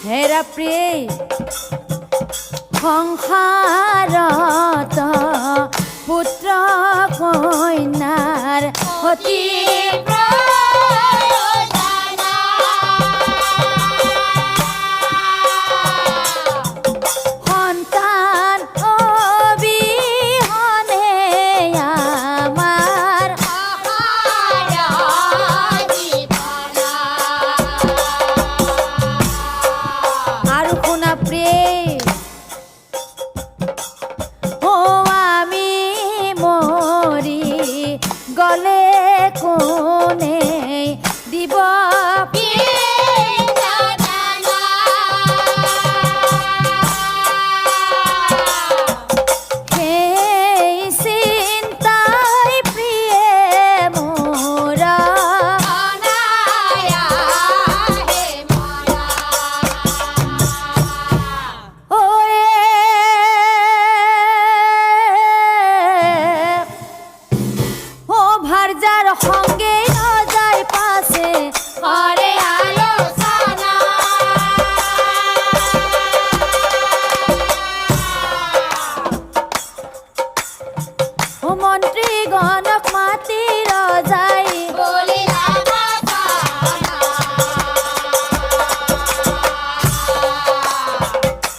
হেৰা প্ৰিয়ে সংসাৰত পুত্ৰ কন্যাৰ অতি সন্তান অবিহনে আমাৰ আৰু শুনা প্ৰিয়ে গলে কোনে দিব সেই চিন্তাই প্ৰিয়ে মোৰা ভারজার সঙ্গে যায় পাশে করে আলোচনা ও মন্ত্রী গণক মাতি রজাই বলিলা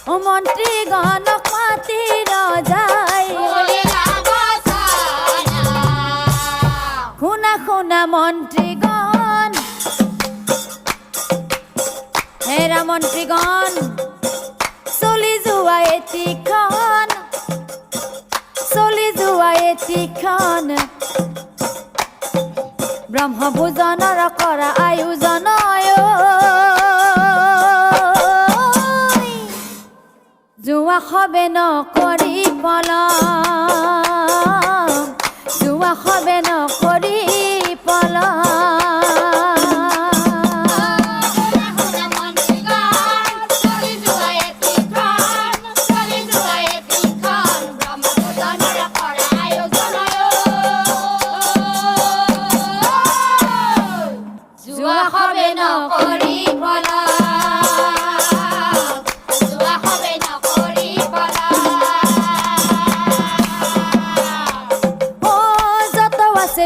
ও মন্ত্রী গণক মাতি রজাই শুনা শুনা মন্ত্ৰীগণ হেৰা মন্ত্ৰীগণ চলি যোৱা এটিখন ব্ৰহ্মভোজনৰ কৰা আয়োজন যোৱা সবে নকৰি পলম যোৱা সবে নকৰি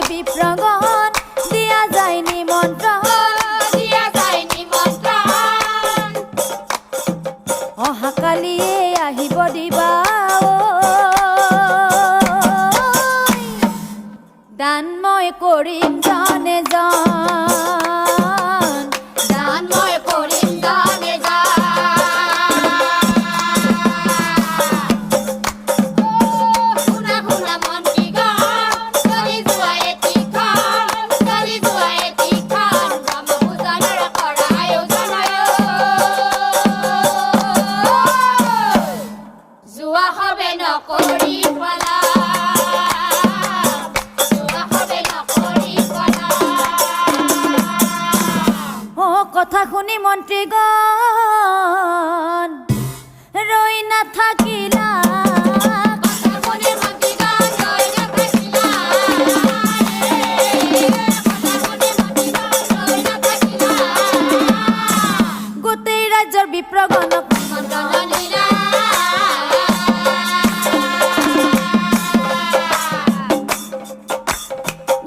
বিপ্ৰগণ দিয়া যায় নিমন্ত্ৰণ অহাকালিয়ে আহিব দিবা দান মই কৰিম জানে জান দান মই কৰিম জানে কথা শুনি মন্ত্ৰীগণ ৰৈ নাথাকিলা গোটেই ৰাজ্যৰ বিপ্ৰগণক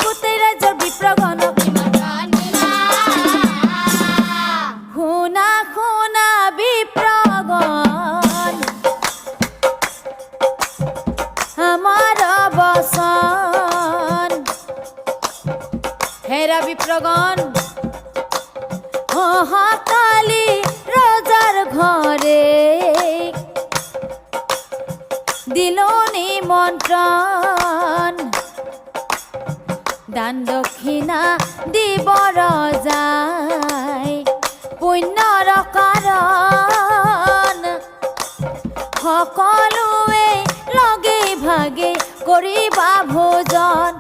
গোটেই ৰাজ্যৰ বিপ্ৰগণক হেৰা বিপ্ৰগণ অহাকালি ৰজাৰ ঘৰে দিল নিমন্ত্ৰণ দান দক্ষিণা দিব ৰজাই পুণ্যৰ কাৰণ সকলোৱে লগে ভাগে কৰিবা ভোজন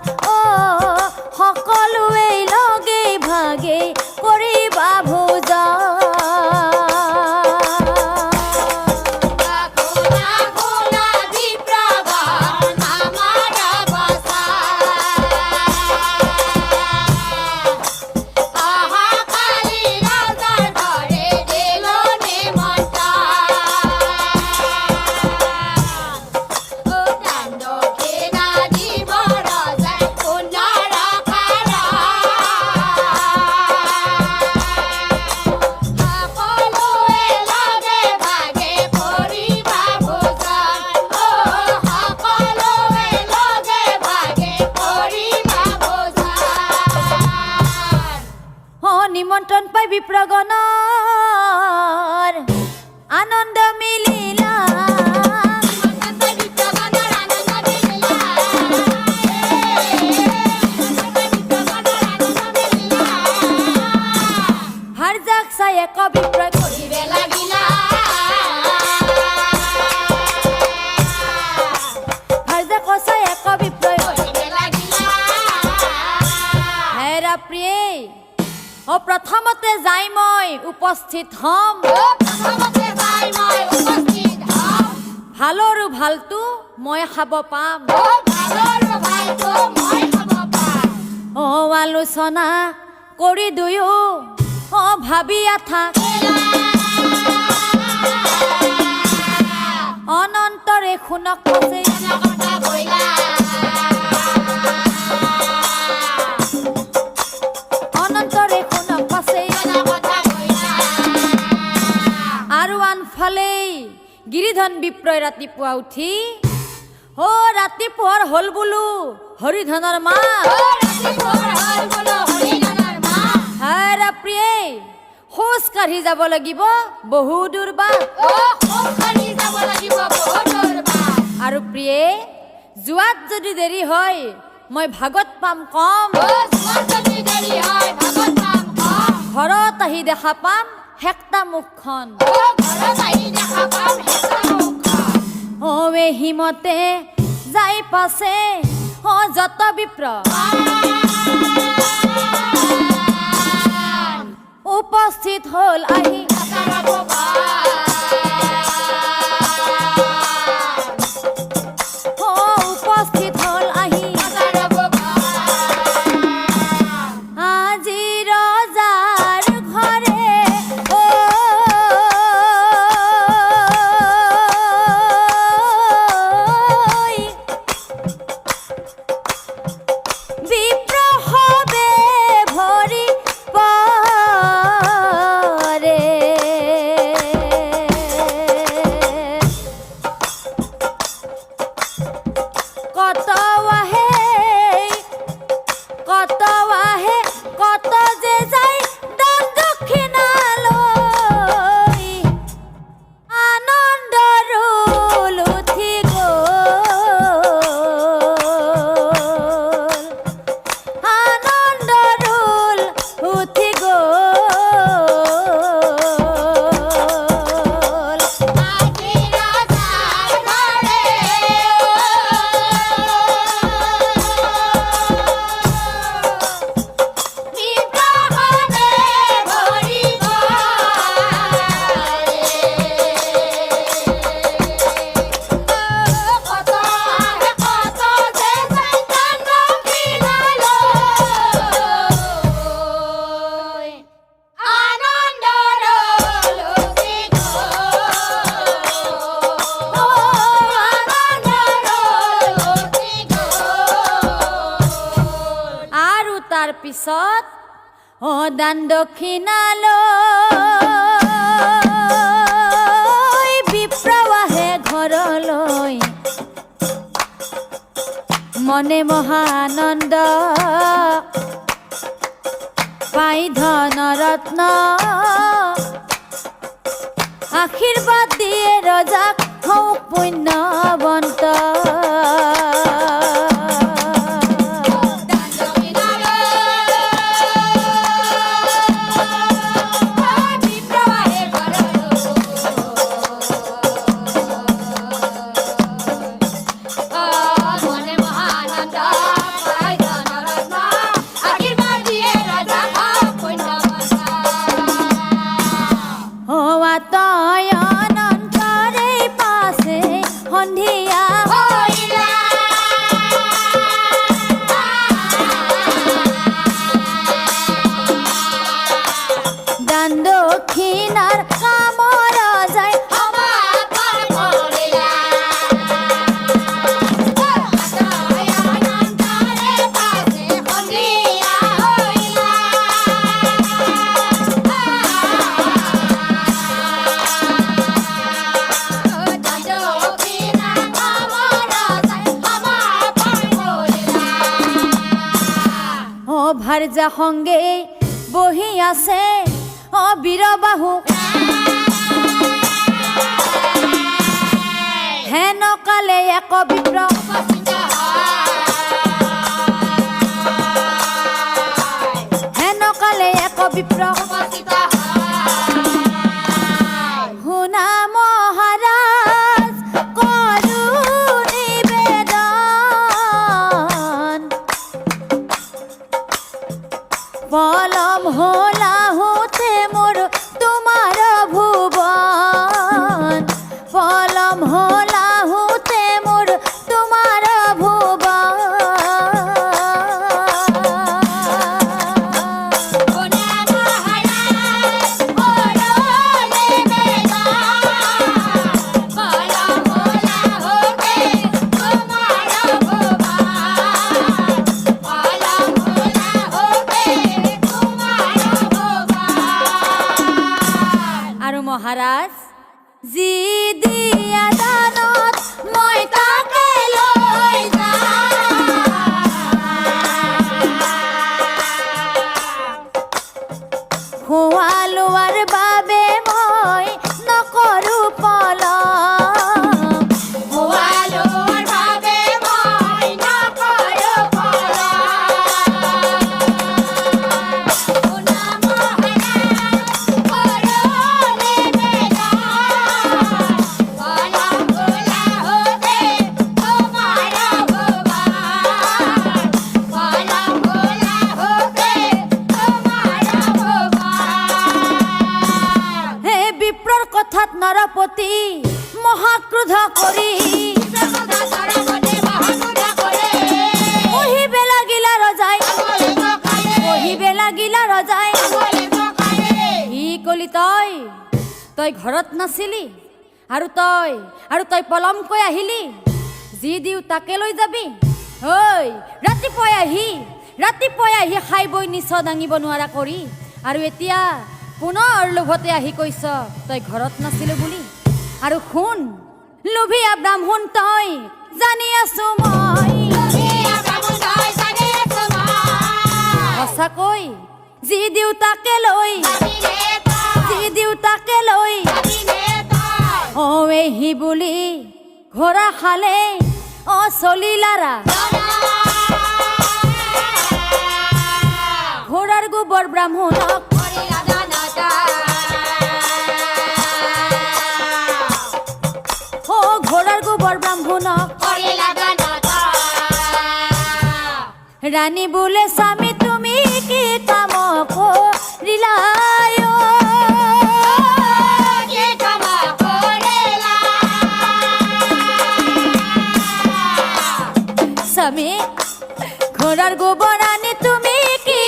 সকলোৱে লগে ভাগে কৰিবা ভোজন Mama উপস্থিত হম ভালৰো ভালটো মই খাব পাম আলোচনা কৰি দুয়ো ভাবিয়া থাক অনন্তৰে শুনক পছে অনন্তৰে শুনক পছে আৰু আনফালে গিৰিধন বিপ্ৰই ৰাতিপুৱা উঠি ৰাতিপুৱাৰ হল বোলো হৰিধনৰ মা প্ৰিয়ে খোজ কাঢ়ি যাব লাগিব বহু দূৰ বাট আৰু প্ৰিয়ে যোৱাত যদি দেৰি হয় মই ভাগত পাম কম ঘৰত আহি দেখা পাম হেক্তা মুখখন হিমতে যাই পাছে যত বিপ্ৰ উপস্থিত হল আহি উপস্থিত হল আহি আজি ৰজাৰ ঘৰে বিপ্ৰ হবে ভৰি কত যে যাই দান দক্ষিণালৈ আনন্দৰ উঠি গ'ল আনন্দৰ উঠি গ'ল তাৰ পিছত দান দক্ষিণালৈ বিপ্ৰ আহে ঘৰলৈ মনে মহানন্দ পাই ধন ৰত্ন আশীৰ্বাদ দিয়ে ৰজাক হওক পুণ্যৱন্ত দক্ষিণাৰ কামৰ যায় ভাৰ্যা সংগে বহি আছে বীৰবাহু হেন কালে এক বিপ্ৰ হেন কালে এক বিপ্ৰ শুনা মহাৰাজ কৰো নিবেদন পলম হলা হতে মোৰ তুম মহাৰাজ যি দিয়া দানত মই তাকে লৈ খোৱা লোৱাৰ বাবে মই নকৰো পলম খোৱা লোৱাৰ বাবে মই নকৰো কথাত নৰপতি মহাক্ৰোধ কৰি পঢ়িবে লাগিলা ৰজাই ই কলি তই ঘৰত নাছিলি আৰু তই পলমকৈ আহিলি যি দিও তাকে লৈ যাবি ঐ ৰাতিপুৱাই আহি খাই বৈ নিচ দাঙিব নোৱাৰা কৰি আৰু এতিয়া পুনৰ লোভতে আহি কৈছ তই ঘৰত নাছিলো বুলি আৰু শুন লোভিয়া ব্ৰাহ্মণ তই জানি আছো মই সঁচাকৈ যি দিও তাকে লৈ এহি বুলি ঘোঁৰা খালে চলিলাৰা ঘোঁৰাৰ গোবৰ ব্ৰাহ্মণক ঘোড়াৰ গোবৰ ব্ৰাহ্মণক ৰানী বলে স্বামী তুমি কি কাম কৰিলায় স্বামী ঘোড়াৰ গোবৰ আনি তুমি কি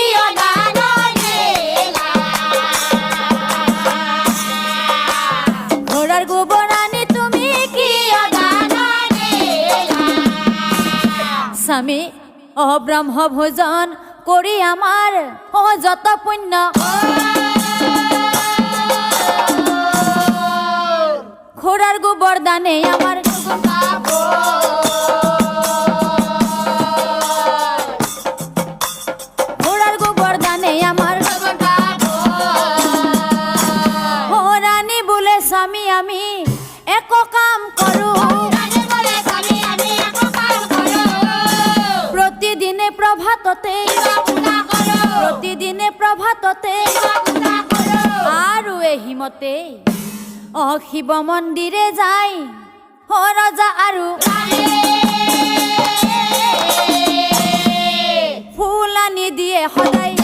ঘোড়াৰ গোবৰ স্বামী ব্ৰহ্ম ভোজন কৰি আমাৰ যত পুণ্য ঘোঁৰাৰ গোবৰ দানে আমাৰ ঘোঁৰাৰ গোবৰ দানে আমাৰ ৰাণী বোলে স্বামী আমি এক কাম কৰো প্ৰতিদিনে প্ৰভাততে আৰু এহিমতে শিৱ মন্দিৰে যায় ৰজা আৰু ফুল আনি দিয়ে সদায়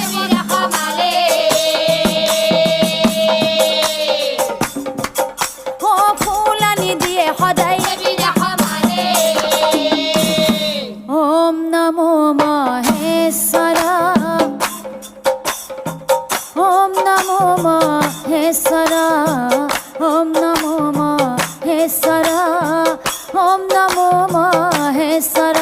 ফুল আনি দিয়ে সদায় ওম নমো মহেশ্বর ওম নমো মহেশ্বর ওম নমো মহেশ্বর ওম নমো মহেশ্বর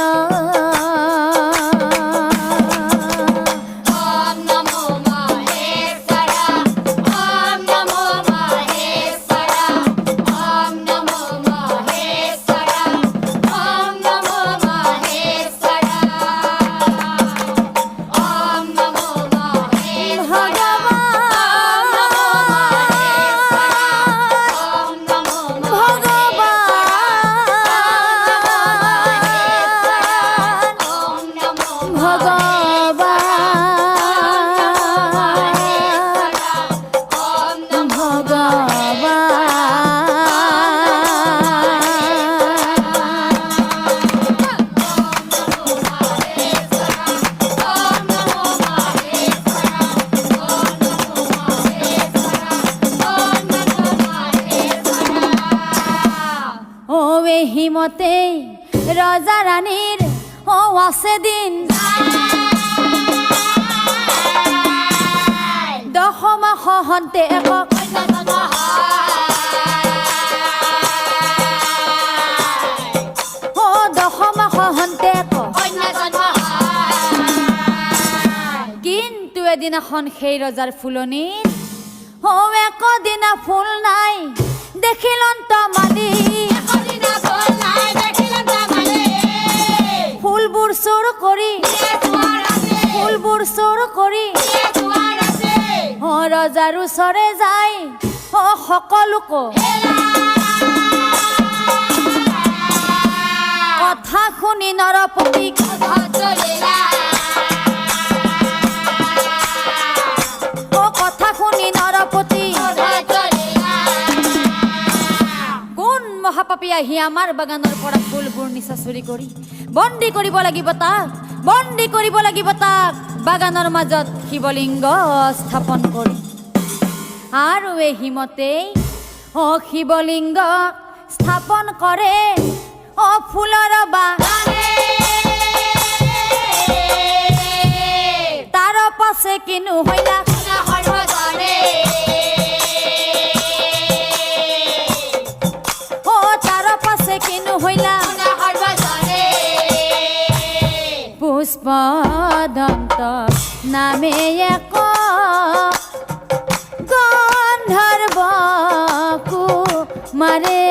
হিমতে ৰজা ৰাণীৰ আছে দিন দশমা সহন্তে একক দশমা সহন্তে একক কিন্তু এদিনাখন সেই ৰজাৰ ফুলনিত ও একদিনা ফুল নাই দেখিলন তো মালি ফুলবোৰ চোৰ কৰি ৰজাৰ ওচৰে যায় সকলোকো কথা শুনি নৰপতি কথা শুনি নৰপতি কোন মহাপাপী আহি আমাৰ বাগানৰ পৰা ফুলবোৰ নিচা চুৰি কৰি বন্দী কৰিব লাগিব তাক বাগানৰ মাজত শিৱলিংগ স্থাপন কৰি আৰু এই হিমতেই শিৱলিংগ স্থাপন কৰে ফুলৰ বাগানে তাৰ পাছে কিনো হইলা তাৰ পাছে কিনো হইলা পুষ্পদন্ত নামে এক গন্ধৰ্ব কুমাৰে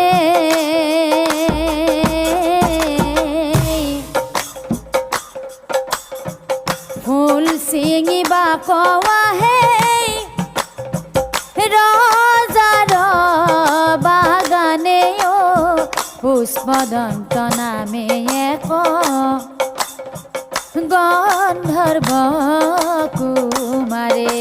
ফুল ছিঙিবা কৱাহে ৰজাৰ বাগানে পুষ্পদন্ত নামে এক গন্ধৰ্ব কুমাৰে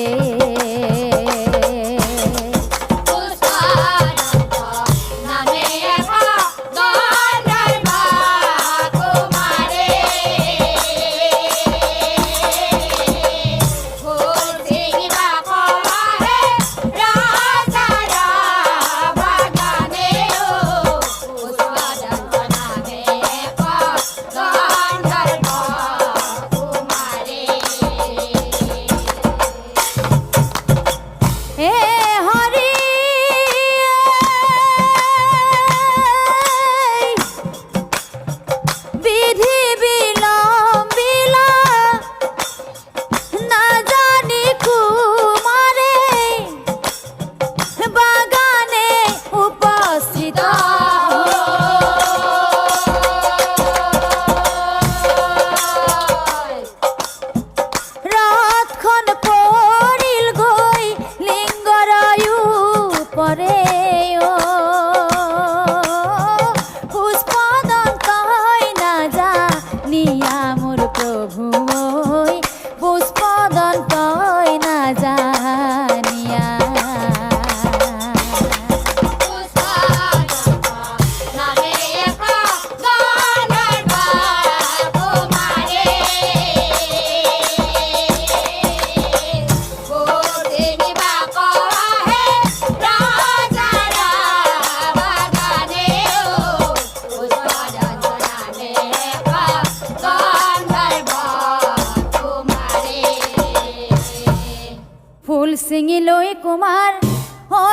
ফুল ছিঙি লৈ কুমাৰ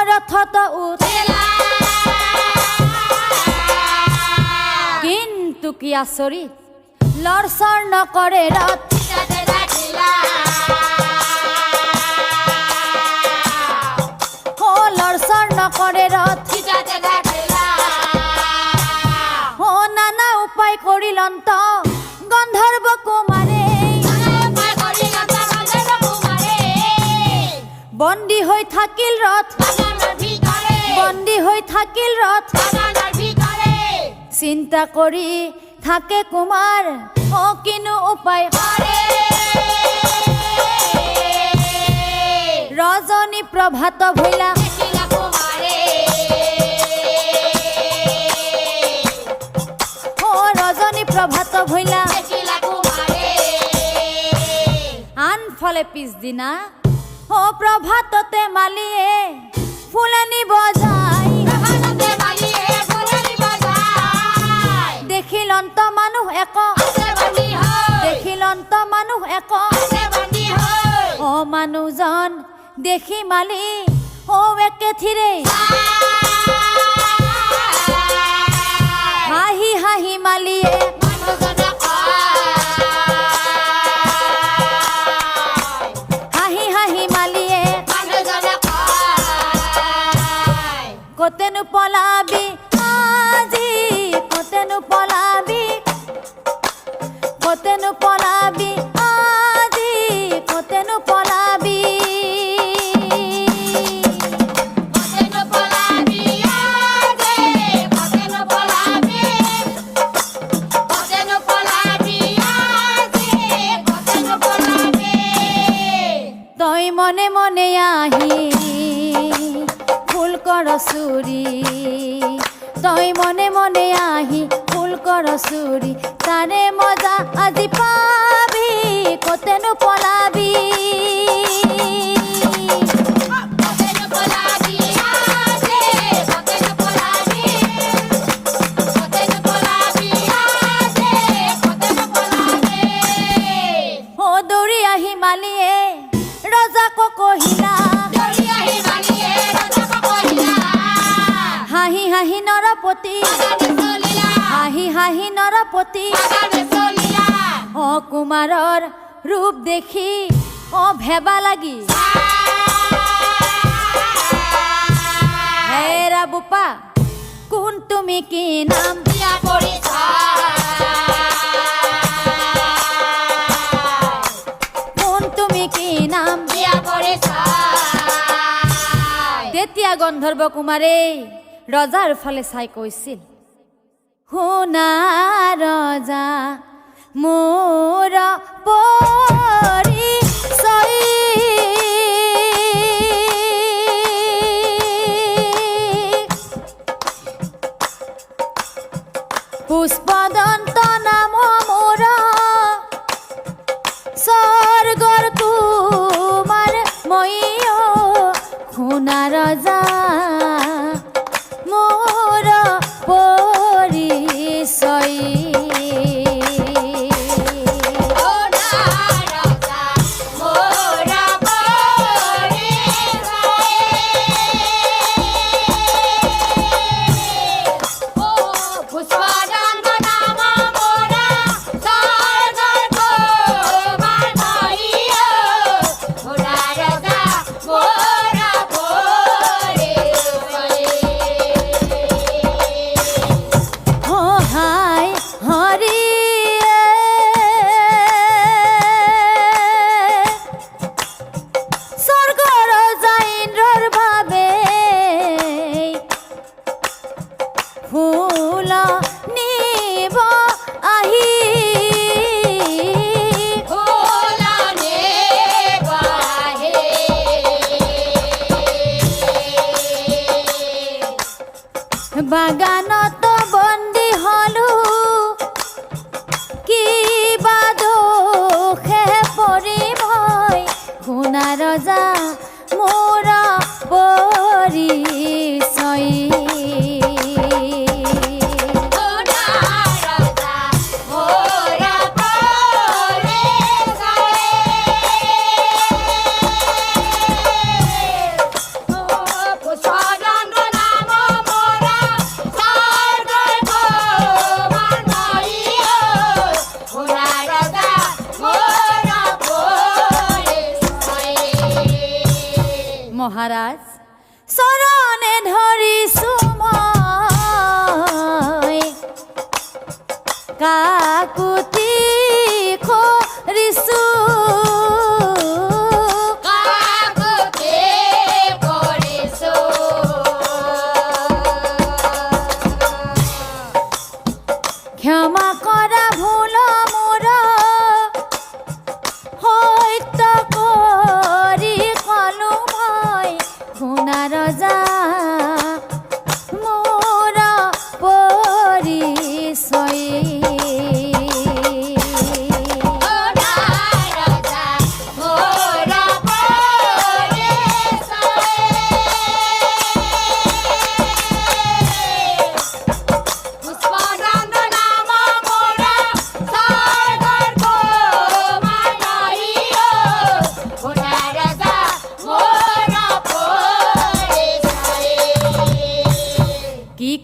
ৰথত উঠিলা কিন্তু কি আচৰিত লৰচৰ নকৰে ৰথ লৰচৰ নকৰে ৰথ নানা উপায় কৰিলন্ত গন্ধৰ্ব কুমাৰে বন্দী হৈ থাকিল ৰথ চিন্তা কৰি থাকে কুমাৰ কিনো উপায় ৰজনী প্ৰভাত ভৈলা ৰজনী প্ৰভাত ভৈলা আনফালে পিছদিনা প্ৰভাততে মালিয়ে ফুলনি বজাই দেখিলন্ত মানুহ এক মানুহজন দেখি মালি একে থিৰে হাঁহি হাঁহি মালিয়ে কতেনো পলাবি আজি কতেনো পলাবি কতেনো পলাবি আজি কতেনো পলাবি তই মনে মনে আহি ফুল কর চুরি তই মনে মনে আহি ফুল কর চুরি তারে মজা আজি পাবি কতেনো পলাবি ও দৌৰি আহি মালিয়ে ৰজাক কহিলা হাঁহি হাঁহি নৰপতি হাঁহি হাঁহি নৰপতি অ কুমাৰৰ ৰূপ দেখি অ ভেবা লাগি হেৰা বোপা কোন তুমি কি নাম দিয়া পৰিছা কোন তুমি কি নাম দিয়া পৰিছা তেতিয়া গন্ধৰ্ব কুমাৰে ৰজাৰ ফালে চাই কৈছিল শুনা ৰজা মোৰ পৰিচয় পুষ্পদন্ত নাম মোৰ স্বৰ্গৰ কুমাৰ মই শুনা ৰজা মোৰ পৰিচয় বাগানত বন্দী হলো কিবা দোষে পৰি মই শুনা ৰজা মোৰ পৰিচয় মহাৰাজ চৰণে ধৰিছো মই কাকুতি কৰিছো ক্ষমা কৰা ভুল মোৰ সত্য কৰি কলো মই শুনা ৰজা মোৰ পৰিচয়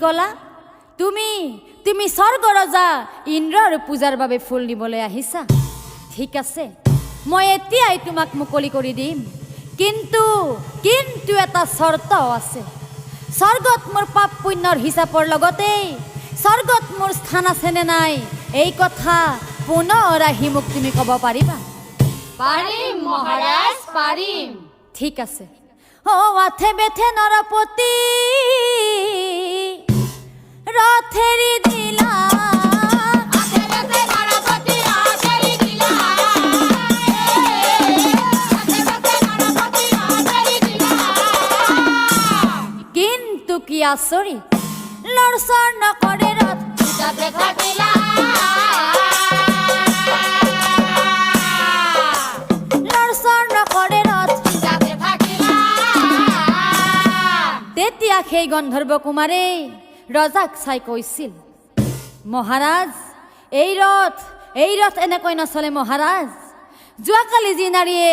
কলা তুমি তুমি স্বৰ্গ ৰজা ইন্দ্ৰৰ পূজাৰ বাবে ফুল নিবলৈ আহিছা ঠিক আছে মই এতিয়াই তোমাক মুকলি কৰি দিম কিন্তু কিন্তু এটা চৰ্ত আছে স্বৰ্গত মোৰ পাপ পুণ্যৰ হিচাপৰ লগতে স্বৰ্গত মোৰ স্থান আছেনে নাই এই কথা পুনৰ আহি মোক তুমি ক'ব পাৰিবা? পাৰিম মহাৰাজ, পাৰিম। ঠিক আছে। ও আথে বেথে নৰপতি ৰথেৰি দিলা কিন্তু কি আচৰিত লৰচৰ নকৰে ৰথ লৰচৰ নকৰে ৰথ। তেতিয়া সেই গন্ধৰ্ব কুমাৰে ৰজাক চাই কৈছিল, মহাৰাজ এই ৰথ এনেকৈ নচলে মহাৰাজ। যোৱাকালি যি নাৰীয়ে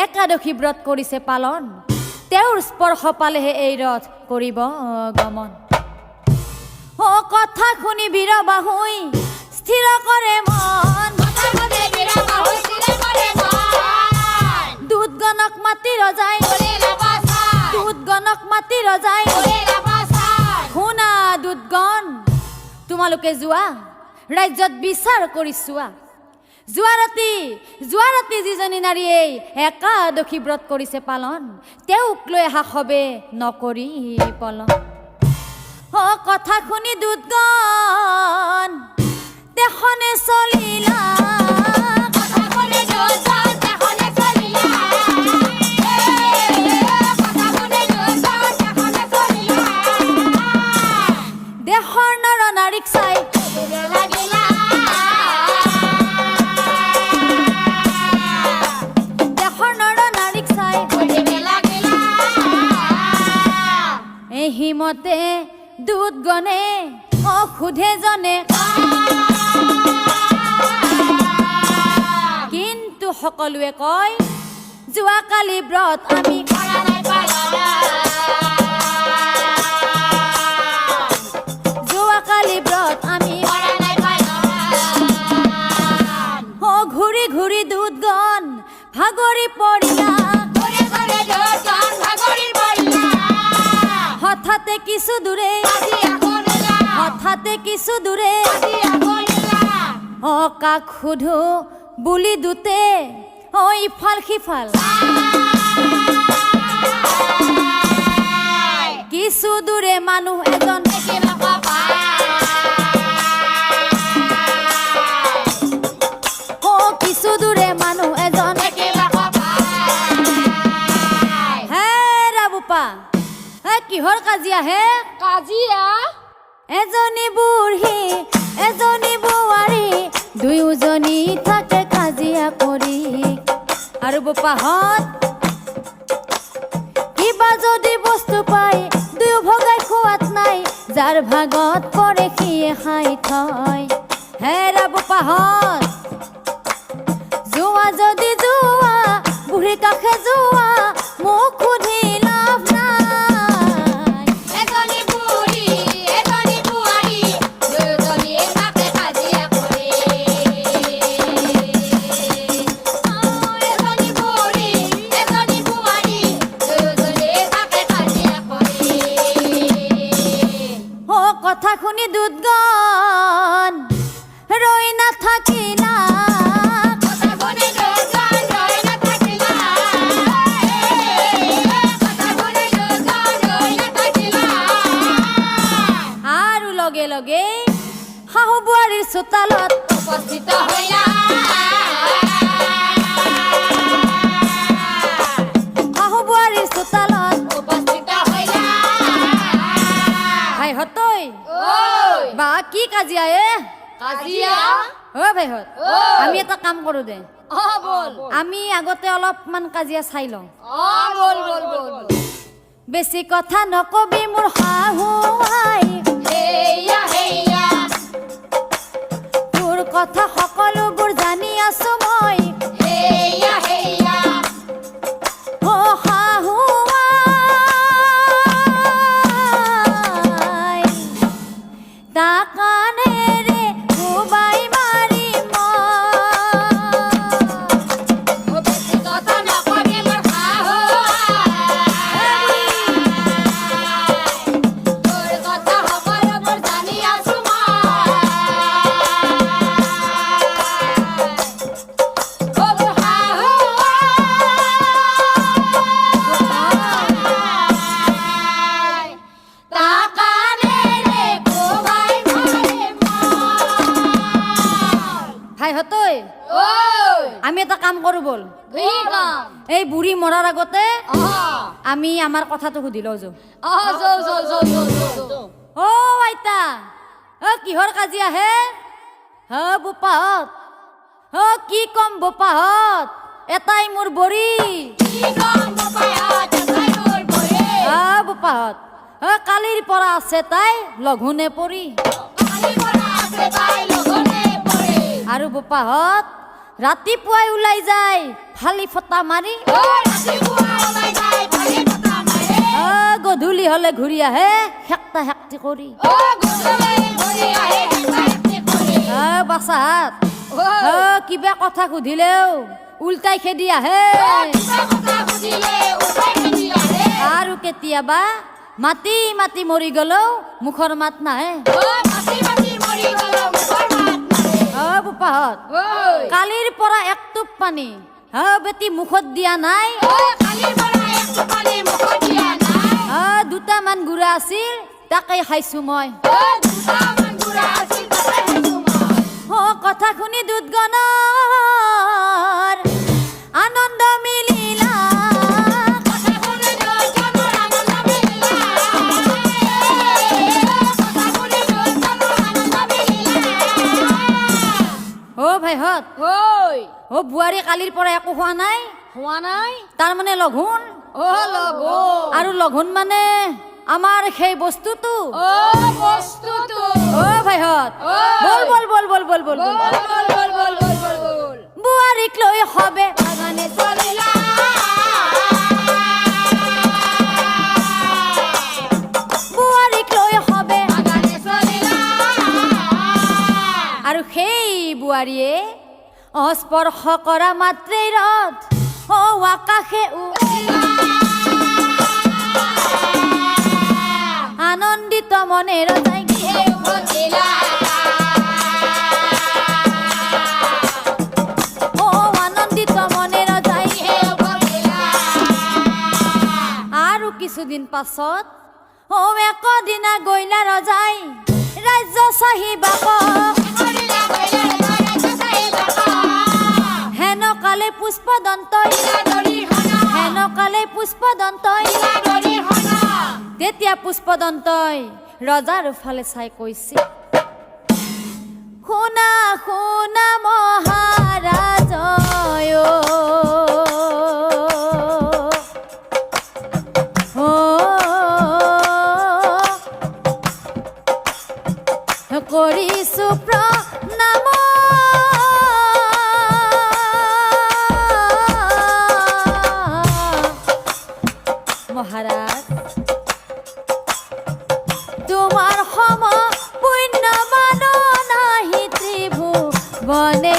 একাদশী ব্ৰত কৰিছে পালন, তেওঁৰ স্পৰ্শ পালেহে এই ৰথ কৰিব গমন। ও কথা শুনি বীৰবাহুই স্থিৰ কৰে মন, দূতগণক মাতি ৰজাই দূতগণক মাতি ৰজাই শুনা দূতগণ, তোমালোকে যোৱা ৰাজ্যত বিচাৰ কৰি চোৱা। যোৱা ৰাতি যিজনী নাৰীয়ে একাদশী ব্ৰত কৰিছে পালন, তেওঁক লৈ আহা হবে নকৰি পলন। ও কথা শুনি দূতগণ তেখনে চলিলা দেশৰ নৰ নাৰীক চাই দেশৰ নৰ নাৰীক চাই এহিমতে দূতগণে সোধে জনে, কিন্তু সকলোৱে কয় যোৱাকালি ব্ৰত আমি যোৱাকালি ব্ৰত আমি ঘূৰি ঘূৰি দূতগণ ভাগৰি পৰিলা হঠাতে কিছু দূৰে কাক সোধো বুলি দূতে ইফাল সিফাল কিছু দূৰে মানুহ এজন কিছু দূৰে মানুহ এজন হে ৰাবুপা কিহৰ কাজিয়া হে? কাজিয়া এজনী বুঢ়ী এজনী বোৱাৰী দুয়োজনী থাকে কাজিয়া কৰি। আৰু বোপাহঁত কিবা যদি বস্তু পাই দুয়ো ভগাই খোৱাত নাই, যাৰ ভাগত পৰে সিয়ে খাই থয়। হেৰা বোপাহঁত যোৱা যদি যোৱা বুঢ়ী কাষে যোৱা মোক সুধি লাভ নাই। এজনী বুঢ়ী এজনী বোৱাৰী দুয়োজনীয়ে থাকে কাজিয়া কৰি। এজনী বুঢ়ী এজনী বোৱাৰী দুয়োজনীয়ে থাকে কাজিয়া কৰি। কথা শুনি দূতগণ ৰৈ নাথাকিলা আৰু লগে লগে শাহু বোৱাৰীৰ চোতালত উপস্থিত হইলা। শাহু বোৱাৰীৰ চোতালত উপস্থিত হইলা। ভাইহঁতৈ ঐ বা কি কাজিয়া কাজিয়া ভাইহঁত আমি এটা কাম কৰোঁ দে, বল আমি আগতে অলপমান কাজিয়া চাই লওঁ। বল বল বল বেছি কথা নকবি মোৰ শাহু আই, হেয়া হেয়া তোৰ কথা সকলোবোৰ জানি আছো মই। হেয়া হেয়া শাহু আই তাকানেৰে কোবাই মাৰি বেছি কথা নকবি মোৰ শাহু আই। ভাইহঁতই ওই আমি এটা কাম কৰো বল কি কাম এই বুঢ়ী মৰাৰ আগতে আহা আমি আমাৰ কথাটো সুধি লওঁ যো আহা যাও অ আইতা অ কিহৰ কাজিয়া হে বোপাহঁত কি কম বোপাহঁত এটাই মোৰ বৰি কি কাম বাপায়াত তাই মোৰ বৰে বোপাহঁত কালিৰ পৰা আছে তাই লঘোণে পৰি কালি পড়া আছে তাই লগনে পড়ে আৰু বোপাহঁত ৰাতিপুৱাই ওলাই যায় ফালি ফটা মাৰি ও ৰাতিপুয়া ওলাই যায় ভালি কথা মাৰে গধূলি হলে ঘূৰি আহে হেক্তা হেক্তি কৰি ও গুছলে ঘুরি আহে হেঁটে করে বাচাহাত ও কিবা কথা সুধিলেও উল্টাই খেদি আহে কথা বুঝিলে উঠাই খেলি আহে আৰু কেতিয়াবা মাতি মাতি মৰি গলেও মুখৰ মাত নাহে ও মাটি মাটি মৰি গেল মুখৰ মাত মাৰে বোপাহঁত ওই কালিৰ পৰা এক টোপ পানী বেটি মুখত দিয়া নাই ও কালি পড়া একটু পানি মুখত দিয়া নাই দুটামান গুড়া আছিল তাকে খাইছো মই ও দুটা মান গুড়া আছিল তাই তোমার কথা শুনি দুধগণৰ আনন্দ মিলিলা কথা শুনে জনৰ আনন্দ মিলিলা কথা শুনে জনৰ আনন্দ মিলিলা ভাইহঁত ওই বোৱাৰী কালিৰ পৰা একো খোৱা নাই হওয়া নাই তাৰমানে লঘোণ ও লগো আৰু লঘোণ মানে আমাৰ সেই বস্তুটো ও বস্তুটো ভাইহঁত ঐ। বল বল বল বল বল বল বল বল বল বল বল বল বল বল বুৱাৰীক লৈ হবে বাগানে চলিলা বুৱাৰীক লৈ হবে বাগানে চলিলা আৰু সেই বোৱাৰীয়ে স্পৰ্শ কৰা মাত্ৰেই ৰথ আকাশে আনন্দিত মনেৰ যায় ঢেউ ভজিলা আনন্দিত মনেৰ যায় ঢেউ ভজিলা আৰু কিছুদিন পাছত একদিনা গইলা ৰজাই ৰাজ্য চাহিবাক কৰিলা কৰিলা ৰাজা চাহিবাক হেনকালে পুষ্পদন্তই দৰি হনা হেনকালে পুষ্পদন্তই দৰি হনা তেতিয়া পুষ্পদন্তই ৰজাৰ ফালে চাই কৈছে শুনা শুনা মহাৰাজয় কৰিছো প্ৰণাম মহাৰাজ তোমাৰ সম পুণ্য মান নাহি ত্ৰিভুৱনে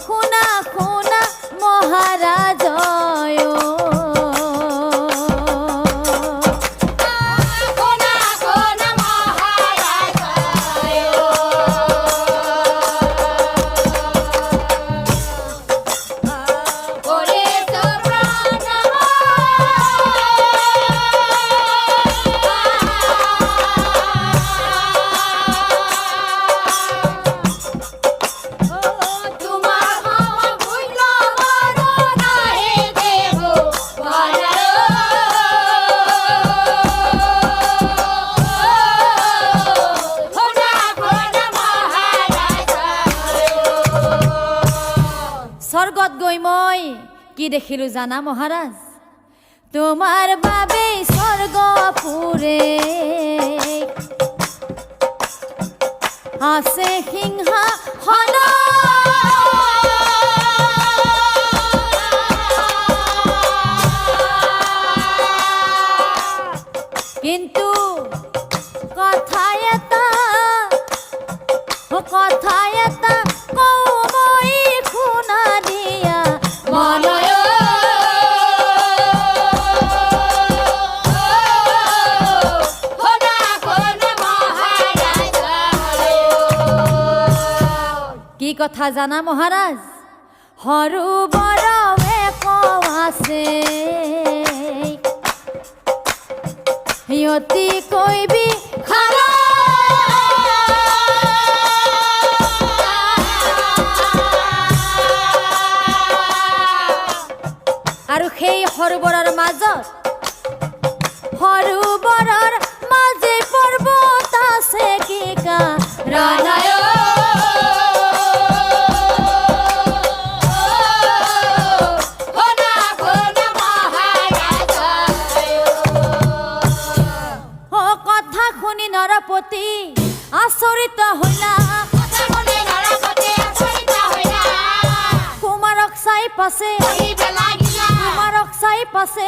শুনা শুনা মহাৰাজয় কোনা কোনা মহাৰাজ ওৰে তো প্ৰাণ তোমাৰ হাওয়া ভুইল বড় নাহি দেব কোনা কোনা মহাৰাজ স্বৰ্গত গৈ মই কি দেখিলো জানা মহাৰাজ তোমাৰ বাবে স্বৰ্গপুৰে আছে সিংহাসন কিন্তু কথা এটা কওঁ মই শুনা দিয়া মনয় কোনা কোনা মহারাজ কি কথা জানা মহাৰাজ সৰু বৰৱে কওঁ আছে অতি কৈবি খাৰা আৰু সেই সৰোবৰৰ মাজত সৰোবৰৰ মাজে পৰ্বত আছে কি ৰানায় ও কথা শুনি নৰপতি আচৰিত হইলা কুমাৰক চাই পাছে কুমাৰক চাই পাছে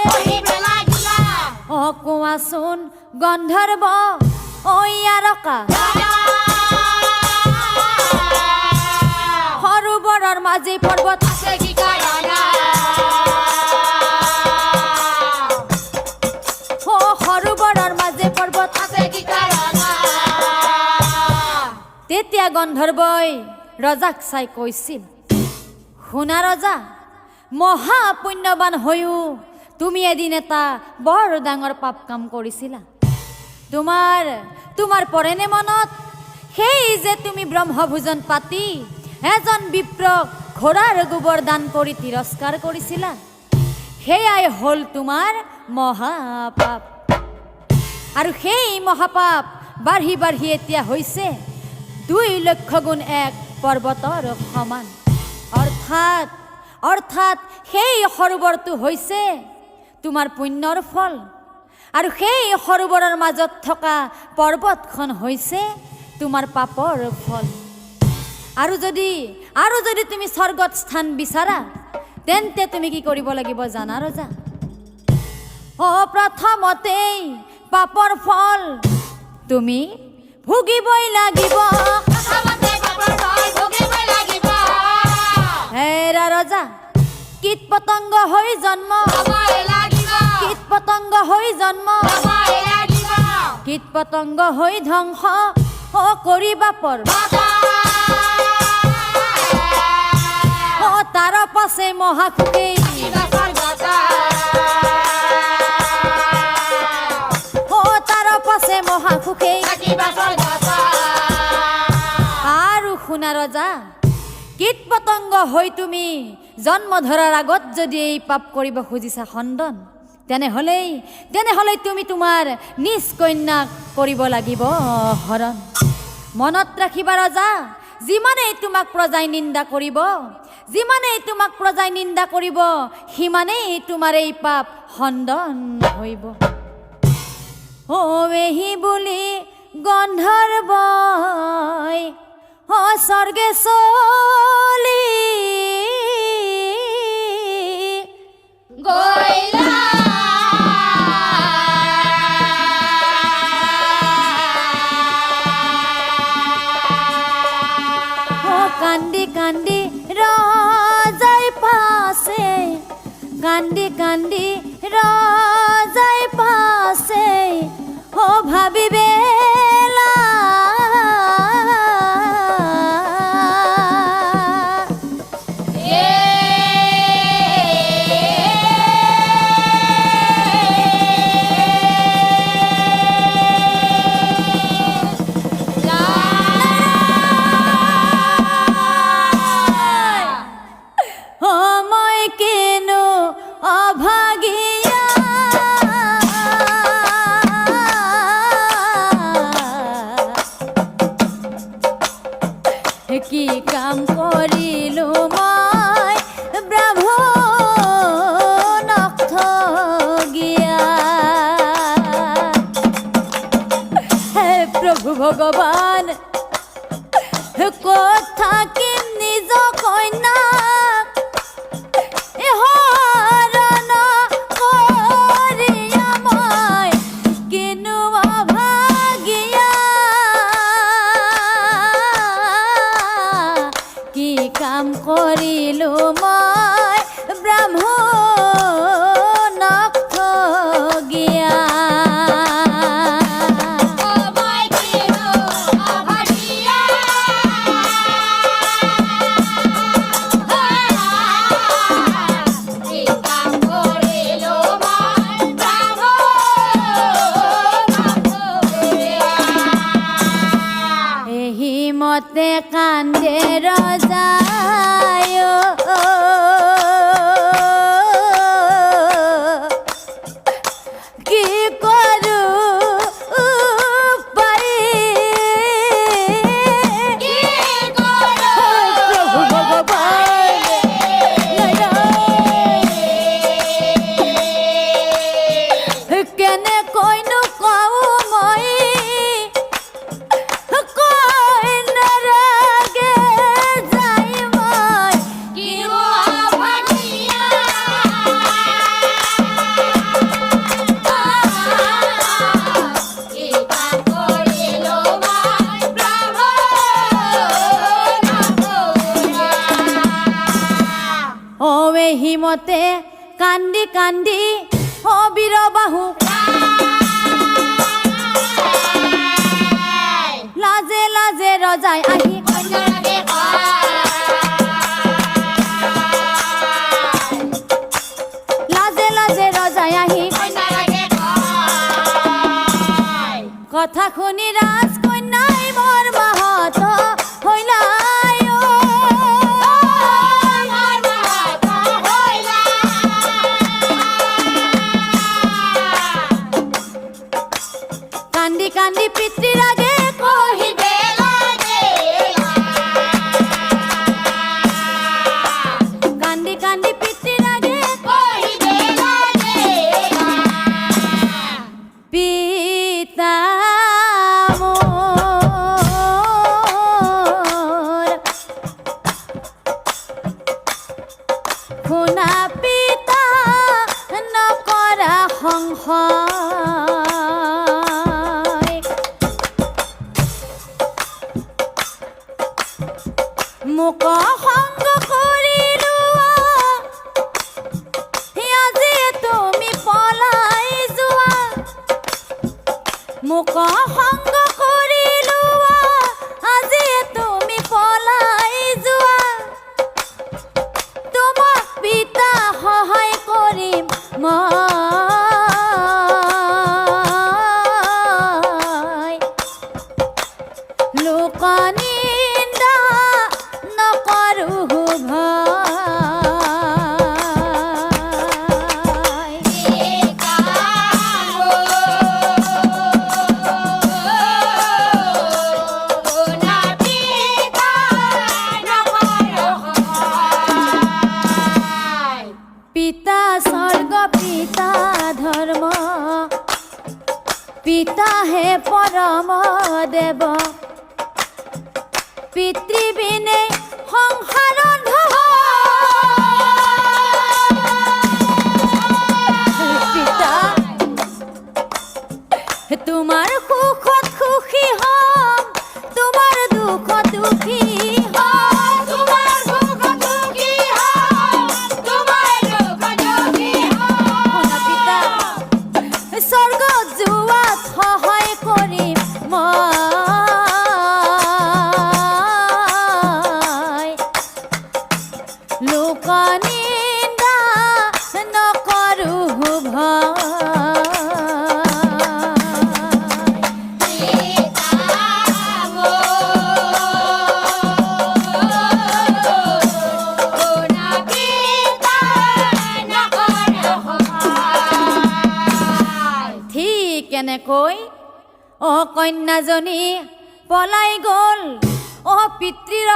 অ কোৱাচোন গন্ধৰ্ব ঐ আৰকা সৰোবৰৰ মাজে পৰ্বত ও সৰোবৰৰ মাজে পৰ্বত তেতিয়া গন্ধৰ্বই ৰজাক চাই কৈছিল শুনা ৰজা মহা পুণ্যৱান হৈও তুমি এদিন এটা বৰ ডাঙৰ পাপ কাম কৰিছিলা তোমাৰ পৰেনে মনত সেই যে তুমি ব্ৰহ্মভোজন পাতি এজন বিপ্ৰক ঘোঁৰাৰ গোবৰ দান কৰি তিৰস্কাৰ কৰিছিলা সেয়াই হ'ল তোমাৰ মহাপাপ আৰু সেই মহাপাপ বাঢ়ি বাঢ়ি এতিয়া হৈছে 2 লক্ষ গুণ এক পৰ্বতৰ সমান অৰ্থাৎ সেই সৰোবৰটো হৈছে তোমাৰ পুণ্যৰ ফল আৰু সেই সৰোবৰৰ মাজত থকা পৰ্বতখন হৈছে তোমাৰ পাপৰ ফল আৰু যদি তুমি স্বৰ্গত স্থান বিচাৰা তেন্তে তুমি কি কৰিব লাগিব জানা ৰজা ও প্ৰথমতেই পাপৰ ফল তুমি ভুগিবই লাগিব হেৰা ৰজা কীট পতংগ হৈ জন্ম কীট পতংগ হৈ জন্ম কীট পতংগ হৈ ধ্বংস ও কৰিবা পৰ ও তাৰ পাছে মহাসুখেই ও তাৰ পাছে মহাসুখেই আৰু শুনা ৰজা কীট পতংগ হৈ তুমি জন্ম ধৰাৰ আগত যদি এই পাপ কৰিব খুজিছা খণ্ডন তেনেহ'লে তুমি তোমাৰ নিজ কন্যাক কৰিব লাগিব হৰণ মনত ৰাখিবা ৰজা যিমানেই তোমাক প্ৰজাই নিন্দা কৰিব সিমানেই তোমাৰ এই পাপ খণ্ডন হৈব ও এহি বুলি গন্ধৰ্বই ও স্বৰ্গে চলি কান্দি কান্দি ৰজাই পাছে ও ভাবিবেলা মই কেনো অভাগিয়া কি কাম কৰিলো মই ব্ৰাহ্মণক ঠগিয়া হে প্ৰভু ভগৱান ক'ত থাকিম নিজ কন্যাক হৰণ কান্দে ৰজায় কি কৰো পাৰি কি কৰো প্ৰভু ভগৱান কেনে কৈনো কওঁ মই কৈ নাৰাগে যাই মই কিনো আভানিয়া কিবা কৰিলো মই প্ৰভু নকৰা অৱে হিমতে কান্দি কান্দি অবিৰ বাহু লাজে লাজে ৰজাই আহি অন্তৰকে লাজে লাজে ৰজাই আহি অন্তৰকে কথা শুনি ৰাজকন্যাই বৰ মাহত হৈলাই কান্দি কান্দি পিতৃৰ আগে কহিবে লাগে কান্দি কান্দি পিতৃৰ আগে কহিবে লাগে পিতা মোৰ শুনা পিতা নকৰা সংশয় মোক সংগ কৰিলো আজি তুমি পলাই যোৱা মোক সংগ কৰিলো আজি তুমি পলাই যোৱা তোমাক পিতা সহায় কৰিম মই লোকনিন্দা নকৰো ভয় পিতা স্বৰ্গ পিতা ধৰ্ম পিতা হে পৰম দেৱ পিতৃবিনে সংসাৰ পিতা তোমাৰ সুখত সুখী হম তোমাৰ দুখত দুখী হম শুনা পিতা স্বৰ্গত যোৱাত সহায় কৰিম মই লোকনিন্দা নকৰো ভয় ঠিক কেনেকৈ কন্যাজনী পলাই গ'ল পিতৃৰ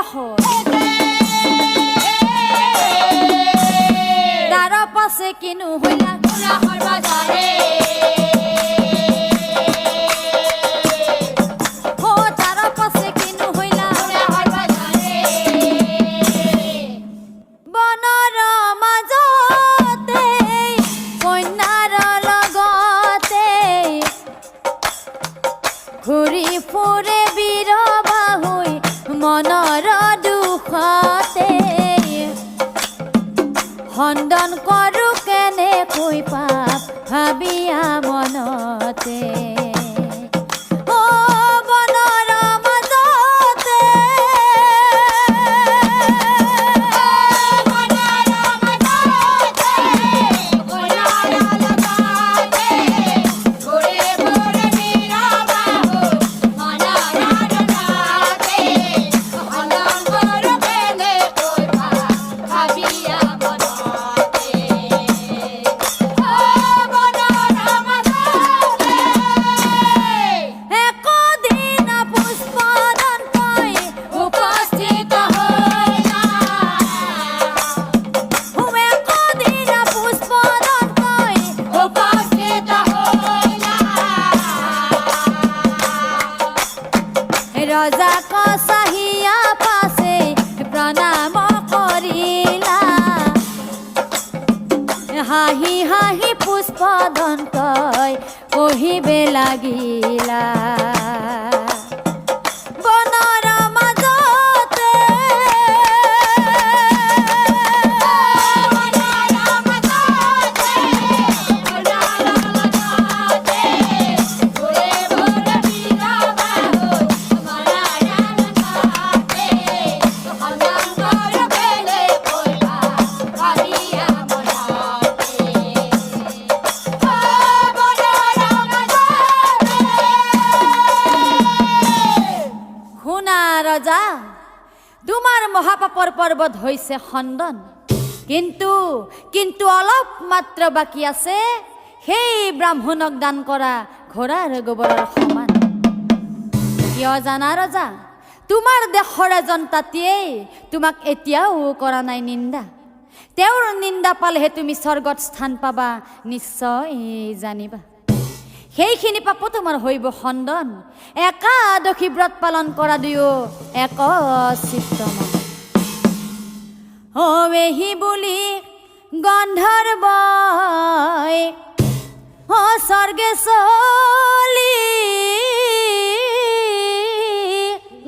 তাৰ পাছে কিনো হইলা তাৰ পাছে কিনো হইলা বনৰ মাজতে কন্যাৰ লগতে ঘূৰি ফুৰে বিৰবা হৈ মনৰ দুখতে খণ্ডন কৰো কেনেকৈ পাপ ভাবিয়া মই হাঁহি হাঁহি পুষ্পদন্তই কহিবে লাগিলা বনৰ মাজতে শুনা ৰজা, তোমাৰ মহাপাপৰ পৰ্বত হৈছে খণ্ডন, কিন্তু অলপ মাত্ৰ বাকী আছে সেই ব্ৰাহ্মণক দান কৰা ঘোঁৰাৰ গোবৰৰ সমান। কিয় জানা ৰজা, তোমাৰ দেশৰ এজন তাঁতীয়ে তোমাক এতিয়াও কৰা নাই নিন্দা। তেওঁৰ নিন্দা পালেহে তুমি স্বৰ্গত স্থান পাবা, নিশ্চয় জানিবা। সেইখিনি পাপো তোমাৰ হইব খণ্ডন। একাদশী ব্ৰত পালন কৰা দুয়ো এক চিত্তমন। এহি বুলি গন্ধৰ্বই স্বৰ্গে চলি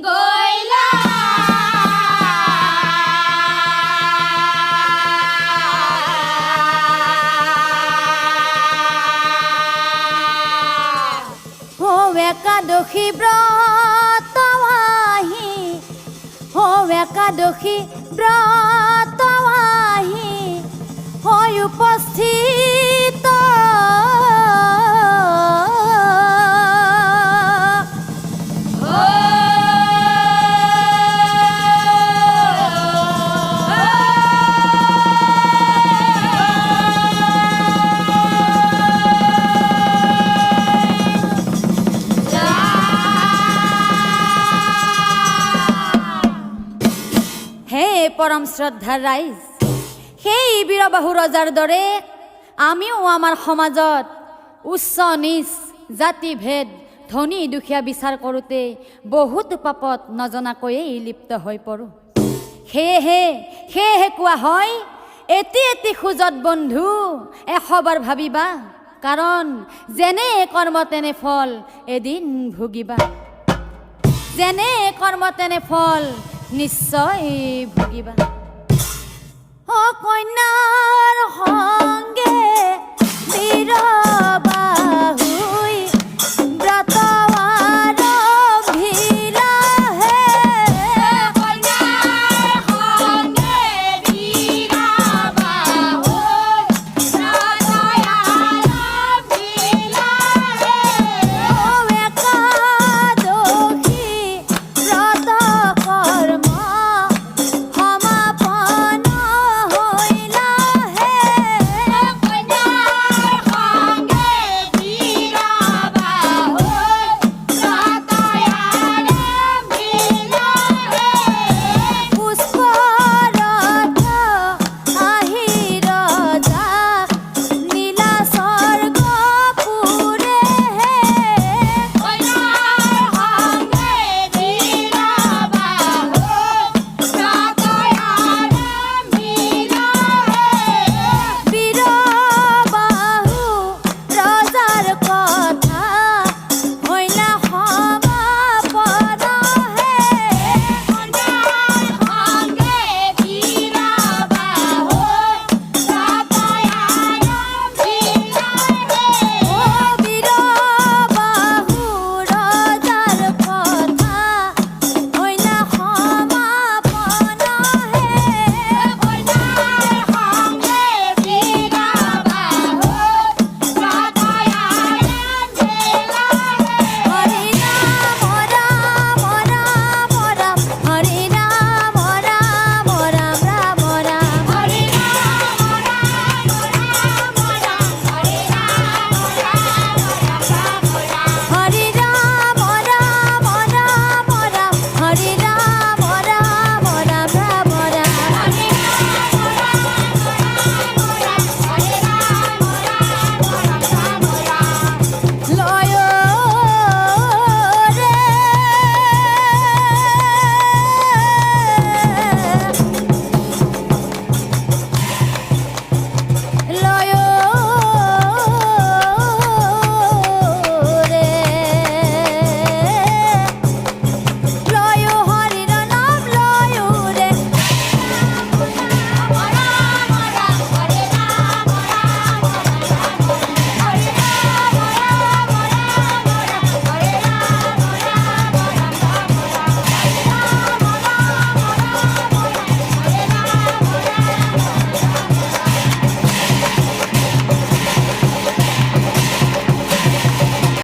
গৈলা একাদশী ব্ৰত আহি একাদশী ব্ৰত আহি হৈ উপস্থিত পৰম শ্ৰদ্ধাৰ ৰাইজ, সেই বীৰবাহু ৰজাৰ দৰে আমিও আমাৰ সমাজত উচ্চ নীচ জাতি ভেদ ধনী দুখীয়া বিচাৰ কৰোঁতে বহুত পাপত নজনাকৈয়ে লিপ্ত হৈ পৰোঁ। সেয়েহে কোৱা হয়, এটি এটি খোজত বন্ধু 100 বাৰ ভাবিবা, কাৰণ যেনে কৰ্ম তেনে ফল এদিন ভুগিবা। যেনে কৰ্ম তেনে ফল নিশ্চয় ভুগিবা। কন্যাৰ